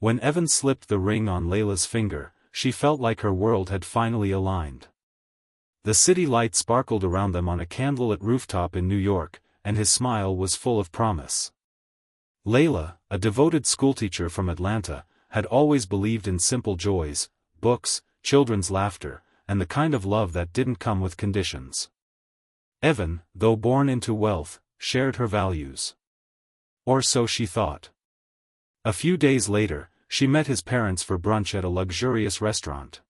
When Evan slipped the ring on Layla's finger, she felt like her world had finally aligned. The city light sparkled around them on a candlelit rooftop in New York, and his smile was full of promise. Layla, a devoted schoolteacher from Atlanta, had always believed in simple joys, books, children's laughter, and the kind of love that didn't come with conditions. Evan, though born into wealth, shared her values. Or so she thought. A few days later, she met his parents for brunch at a luxurious restaurant.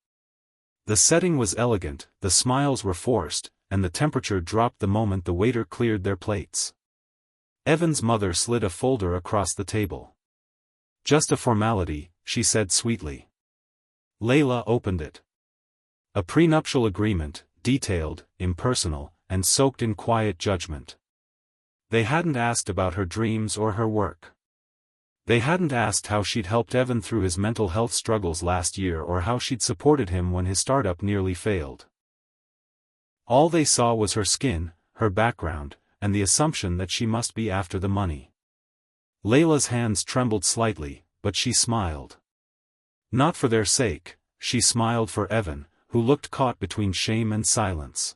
The setting was elegant, the smiles were forced, and the temperature dropped the moment the waiter cleared their plates. Evan's mother slid a folder across the table. "Just a formality," she said sweetly. Layla opened it. A prenuptial agreement, detailed, impersonal, and soaked in quiet judgment. They hadn't asked about her dreams or her work. They hadn't asked how she'd helped Evan through his mental health struggles last year or how she'd supported him when his startup nearly failed. All they saw was her skin, her background, and the assumption that she must be after the money. Layla's hands trembled slightly, but she smiled. Not for their sake, she smiled for Evan, who looked caught between shame and silence.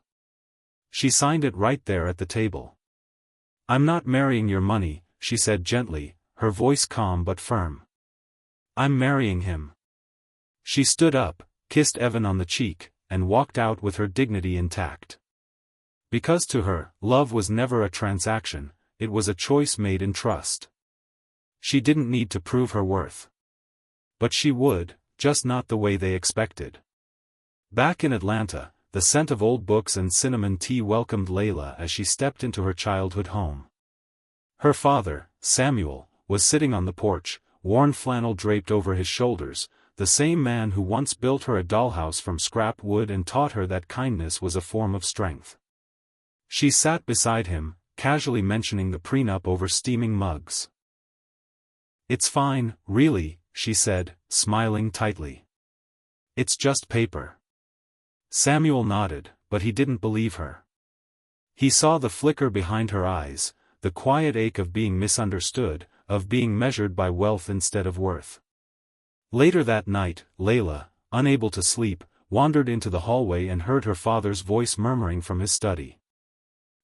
She signed it right there at the table. "I'm not marrying your money," she said gently, her voice calm but firm. "I'm marrying him." She stood up, kissed Evan on the cheek, and walked out with her dignity intact. Because to her, love was never a transaction, it was a choice made in trust. She didn't need to prove her worth. But she would, just not the way they expected. Back in Atlanta, the scent of old books and cinnamon tea welcomed Layla as she stepped into her childhood home. Her father, Samuel, was sitting on the porch, worn flannel draped over his shoulders, the same man who once built her a dollhouse from scrap wood and taught her that kindness was a form of strength. She sat beside him, casually mentioning the prenup over steaming mugs. "It's fine, really," she said, smiling tightly. "It's just paper." Samuel nodded, but he didn't believe her. He saw the flicker behind her eyes, the quiet ache of being misunderstood, of being measured by wealth instead of worth. Later that night, Layla, unable to sleep, wandered into the hallway and heard her father's voice murmuring from his study.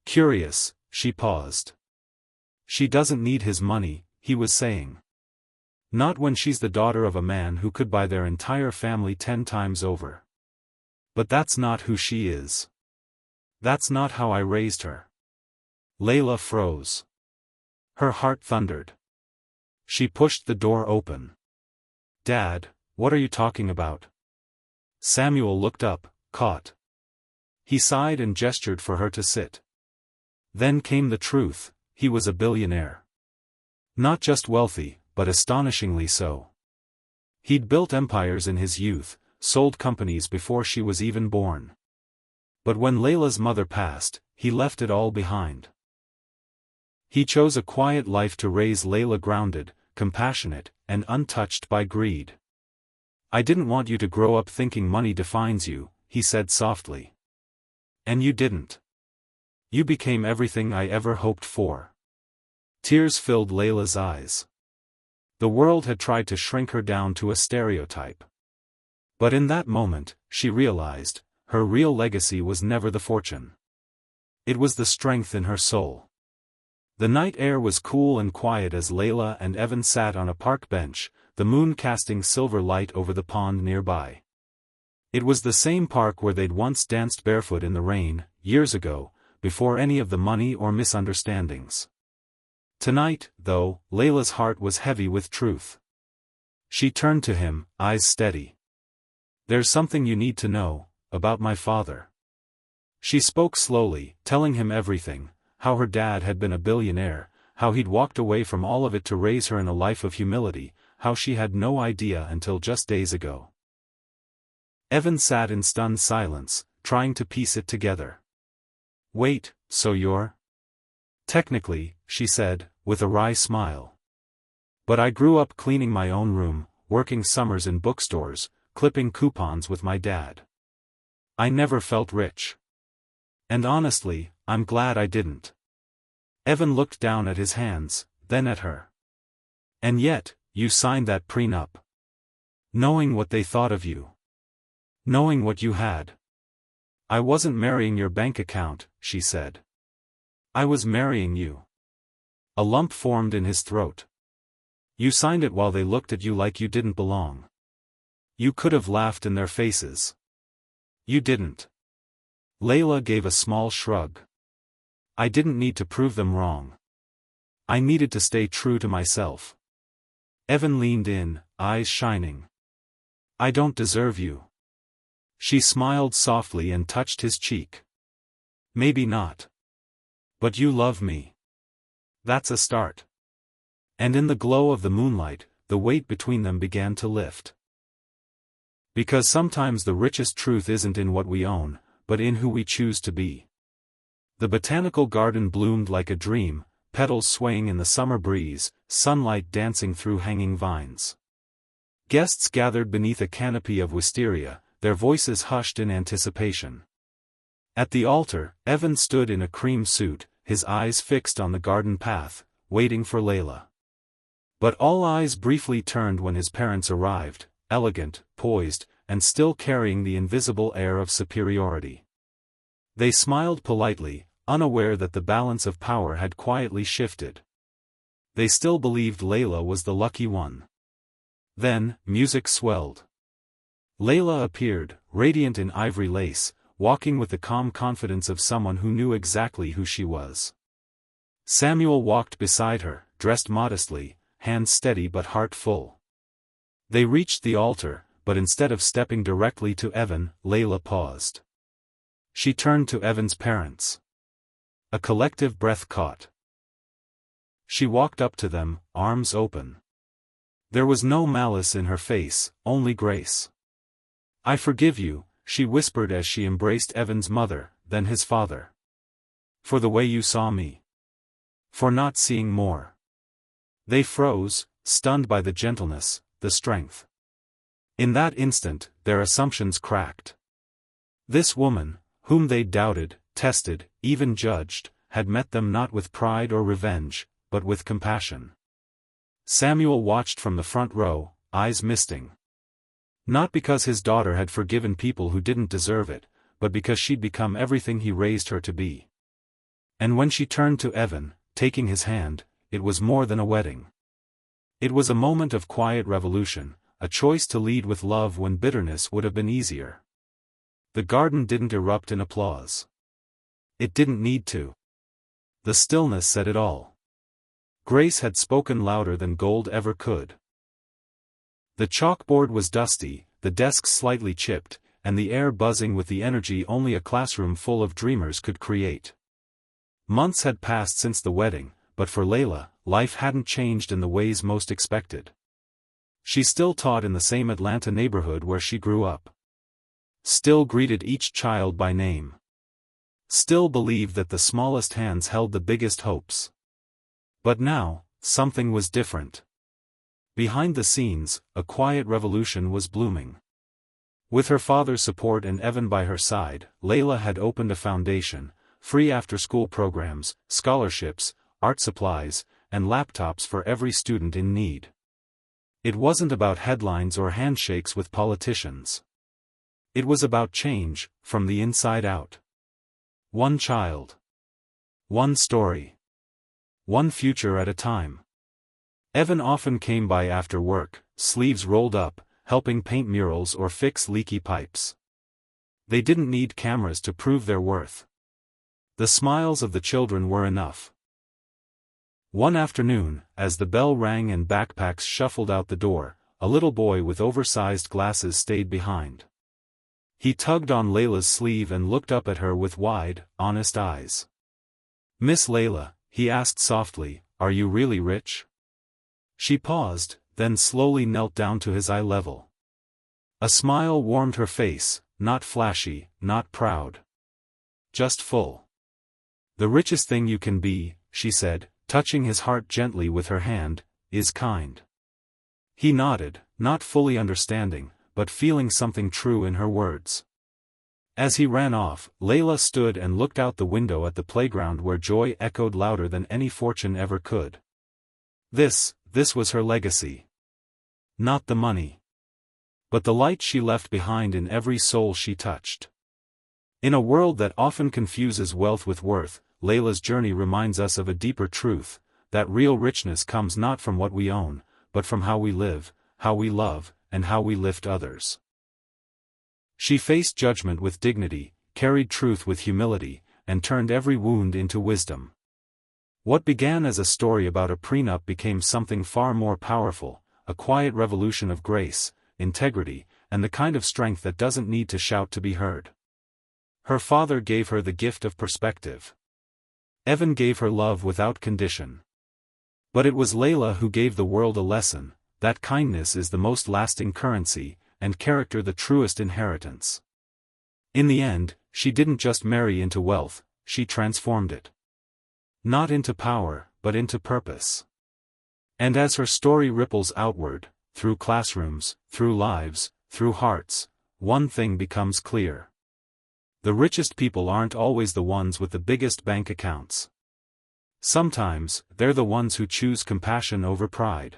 Curious, she paused. "She doesn't need his money," he was saying. "Not when she's the daughter of a man who could buy their entire family 10 times over. But that's not who she is. That's not how I raised her." Layla froze. Her heart thundered. She pushed the door open. "Dad, what are you talking about?" Samuel looked up, caught. He sighed and gestured for her to sit. Then came the truth, he was a billionaire. Not just wealthy, but astonishingly so. He'd built empires in his youth, sold companies before she was even born. But when Layla's mother passed, he left it all behind. He chose a quiet life to raise Layla grounded, compassionate, and untouched by greed. "I didn't want you to grow up thinking money defines you," he said softly. "And you didn't. You became everything I ever hoped for." Tears filled Layla's eyes. The world had tried to shrink her down to a stereotype. But in that moment, she realized, her real legacy was never the fortune. It was the strength in her soul. The night air was cool and quiet as Layla and Evan sat on a park bench, the moon casting silver light over the pond nearby. It was the same park where they'd once danced barefoot in the rain, years ago, before any of the money or misunderstandings. Tonight, though, Layla's heart was heavy with truth. She turned to him, eyes steady. "There's something you need to know, about my father." She spoke slowly, telling him everything. How her dad had been a billionaire, how he'd walked away from all of it to raise her in a life of humility, how she had no idea until just days ago. Evan sat in stunned silence, trying to piece it together. "Wait, so you're—" "Technically," she said, with a wry smile. "But I grew up cleaning my own room, working summers in bookstores, clipping coupons with my dad. I never felt rich. And honestly, I'm glad I didn't." Evan looked down at his hands, then at her. "And yet, you signed that prenup." Knowing what they thought of you. Knowing what you had. I wasn't marrying your bank account, she said. I was marrying you. A lump formed in his throat. You signed it while they looked at you like you didn't belong. You could have laughed in their faces. You didn't. Layla gave a small shrug. I didn't need to prove them wrong. I needed to stay true to myself. Evan leaned in, eyes shining. I don't deserve you. She smiled softly and touched his cheek. Maybe not. But you love me. That's a start. And in the glow of the moonlight, the weight between them began to lift. Because sometimes the richest truth isn't in what we own, but in who we choose to be. The botanical garden bloomed like a dream, petals swaying in the summer breeze, sunlight dancing through hanging vines. Guests gathered beneath a canopy of wisteria, their voices hushed in anticipation. At the altar, Evan stood in a cream suit, his eyes fixed on the garden path, waiting for Layla. But all eyes briefly turned when his parents arrived, elegant, poised, and still carrying the invisible air of superiority. They smiled politely, unaware that the balance of power had quietly shifted. They still believed Layla was the lucky one. Then, music swelled. Layla appeared, radiant in ivory lace, walking with the calm confidence of someone who knew exactly who she was. Samuel walked beside her, dressed modestly, hands steady but heart full. They reached the altar, but instead of stepping directly to Evan, Layla paused. She turned to Evan's parents. A collective breath caught. She walked up to them, arms open. There was no malice in her face, only grace. I forgive you, she whispered as she embraced Evan's mother, then his father. For the way you saw me. For not seeing more. They froze, stunned by the gentleness, the strength. In that instant, their assumptions cracked. This woman, whom they doubted, tested, even judged, had met them not with pride or revenge, but with compassion. Samuel watched from the front row, eyes misting. Not because his daughter had forgiven people who didn't deserve it, but because she'd become everything he raised her to be. And when she turned to Evan, taking his hand, it was more than a wedding. It was a moment of quiet revolution, a choice to lead with love when bitterness would have been easier. The garden didn't erupt in applause. It didn't need to. The stillness said it all. Grace had spoken louder than gold ever could. The chalkboard was dusty, the desks slightly chipped, and the air buzzing with the energy only a classroom full of dreamers could create. Months had passed since the wedding, but for Layla, life hadn't changed in the ways most expected. She still taught in the same Atlanta neighborhood where she grew up. Still greeted each child by name. Still believed that the smallest hands held the biggest hopes. But now, something was different. Behind the scenes, a quiet revolution was blooming. With her father's support and Evan by her side, Layla had opened a foundation, free after-school programs, scholarships, art supplies, and laptops for every student in need. It wasn't about headlines or handshakes with politicians. It was about change, from the inside out. One child. One story. One future at a time. Evan often came by after work, sleeves rolled up, helping paint murals or fix leaky pipes. They didn't need cameras to prove their worth. The smiles of the children were enough. One afternoon, as the bell rang and backpacks shuffled out the door, a little boy with oversized glasses stayed behind. He tugged on Layla's sleeve and looked up at her with wide, honest eyes. "Miss Layla," he asked softly, "are you really rich?" She paused, then slowly knelt down to his eye level. A smile warmed her face, not flashy, not proud. Just full. "The richest thing you can be," she said, touching his heart gently with her hand, "is kind." He nodded, not fully understanding, but feeling something true in her words. As he ran off, Layla stood and looked out the window at the playground where joy echoed louder than any fortune ever could. This was her legacy. Not the money. but the light she left behind in every soul she touched. In a world that often confuses wealth with worth, Layla's journey reminds us of a deeper truth, that real richness comes not from what we own, but from how we live, how we love, and how we lift others. She faced judgment with dignity, carried truth with humility, and turned every wound into wisdom. What began as a story about a prenup became something far more powerful, a quiet revolution of grace, integrity, and the kind of strength that doesn't need to shout to be heard. Her father gave her the gift of perspective. Evan gave her love without condition. But it was Layla who gave the world a lesson, that kindness is the most lasting currency, and character the truest inheritance. In the end, she didn't just marry into wealth, she transformed it. Not into power, but into purpose. And as her story ripples outward, through classrooms, through lives, through hearts, one thing becomes clear. The richest people aren't always the ones with the biggest bank accounts. Sometimes, they're the ones who choose compassion over pride.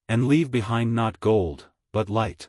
And leave behind not gold, but light.